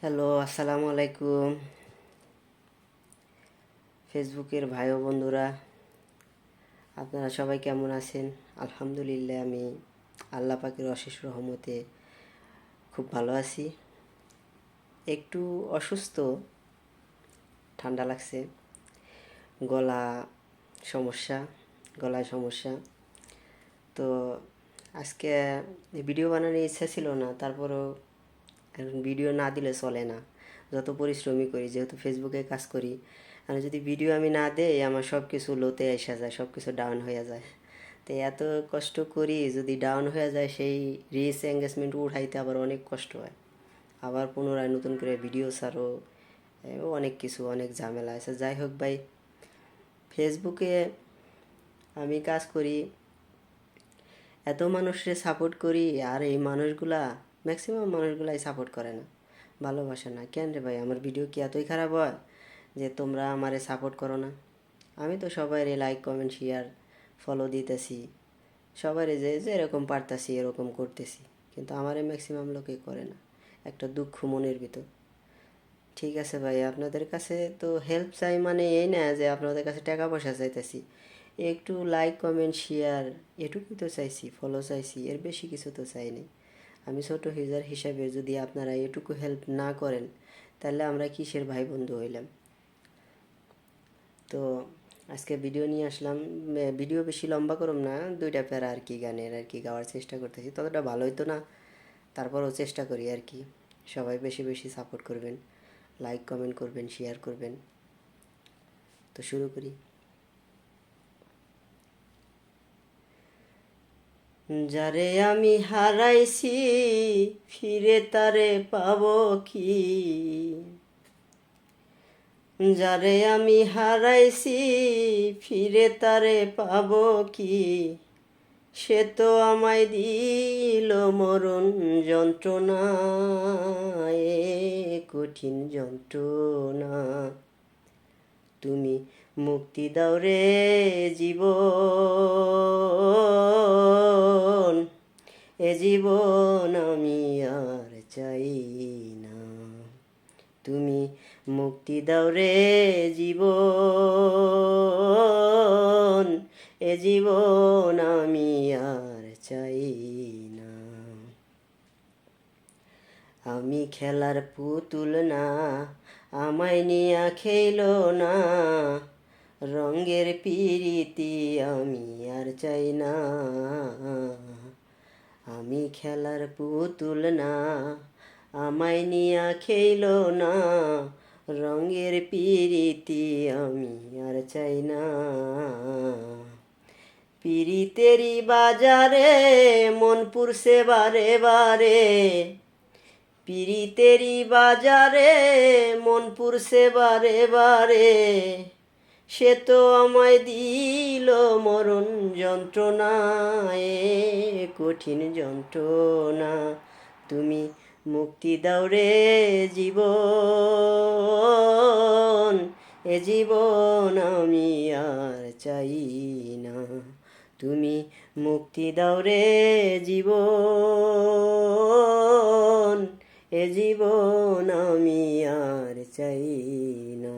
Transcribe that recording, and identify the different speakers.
Speaker 1: Hello, আসসালামু আলাইকুম। ফেসবুকের ভাই ও বন্ধুরা, আপনারা সবাই কেমন আছেন? আলহামদুলিল্লাহ, আমি আল্লাহ পাকের অশেষ রহমতে খুব ভালো আছি। একটু অসুস্থ, ঠান্ডা লাগছে, গলা সমস্যা, গলায় সমস্যা। তো আজকে ভিডিও বানানোর ইচ্ছা ছিল না, তারপরও এখন ভিডিও না দিলে চলে না। যত পরিশ্রমই করি, যেহেতু ফেসবুকে কাজ করি, আর যদি ভিডিও আমি না দেই আমার সব কিছু লোতে আসা যায়, সব কিছু ডাউন হয়ে যায়। তো এত কষ্ট করি, যদি ডাউন হয়ে যায় সেই রিচ এঙ্গেজমেন্ট উঠাইতে আবার অনেক কষ্ট হয়। আবার পুনরায় নতুন করে ভিডিও ছাড়ো, অনেক কিছু, অনেক ঝামেলা আছে। যাই হোক ভাই, ফেসবুকে আমি কাজ করি, এত মানুষের সাপোর্ট করি, আর এই মানুষগুলা ম্যাক্সিমাম মানুষগুলাই সাপোর্ট করে না, ভালোবাসে না। কেন রে ভাই, আমার ভিডিও কি এতই খারাপ হয় যে তোমরা আমারে সাপোর্ট করো না? আমি তো সবাই লাইক কমেন্ট শেয়ার ফলো দিতেছি, সবাই যে যেরকম পারতাছি এরকম করতেছি, কিন্তু আমারে ম্যাক্সিমাম লোকে করে না। একটা দুঃখ মনের ভিতর। ঠিক আছে ভাই, আপনাদের কাছে তো হেল্প চাই, মানে এই না যে আপনাদের কাছে টাকা পয়সা চাইতেছি। একটু লাইক কমেন্ট শেয়ার এটুকুই তো চাইছি, ফলো চাইছি, এর বেশি কিছু তো চাইনি। আমি ছোট হিজার হিসাবে যদি আপনারা এটুকু হেল্প না করেন, তাহলে আমরা কিসের ভাই বন্ধু হইলাম? তো আজকে ভিডিও নিয়ে আসলাম। ভিডিও বেশি লম্বা করব না, দুইটা প্যারা আর কি, গানের আর কি গাওয়ার চেষ্টা করতেছি। ততটা ভালো হইতো না, তারপরও চেষ্টা করি আর কি। সবাই বেশি বেশি সাপোর্ট করবেন, লাইক কমেন্ট করবেন, শেয়ার করবেন। তো শুরু করি। যারে আমি হারাইছি ফিরে তারে পাবো কি? যারে আমি হারাইছি ফিরে তারে পাবো কি? সে তো আমায় দিল মরণ যন্ত্রণা, এ কঠিন যন্ত্রণা। তুমি মুক্তি দাও রে জীবন, এ জীবন আমি আর চাই না। তুমি মুক্তি দাও রে জীবন, এ জীবন আমি আর চাই না। আমি খেলার পুতুল না, আমায় নিয়া খেলো না, রঙের পিরিতি আমি আর চাই না। আমি খেলার পুতুল না, আমায় নিয়া খেলো না, রঙের পিরিতি আমি আর চাই না। পিরিতেরি বাজারে মন পুরছে বারে বারে, পিরিতেরি বাজারে মন পুরছে বারে বারে। সে তো আমায় দিল মরণ যন্ত্রণা, এ কঠিন যন্ত্রণা। তুমি মুক্তি দাও রে জীবন, এ জীবন আমি আর চাই না। তুমি মুক্তি দাও রে জীবন, এ জীবন আমি আর চাই না।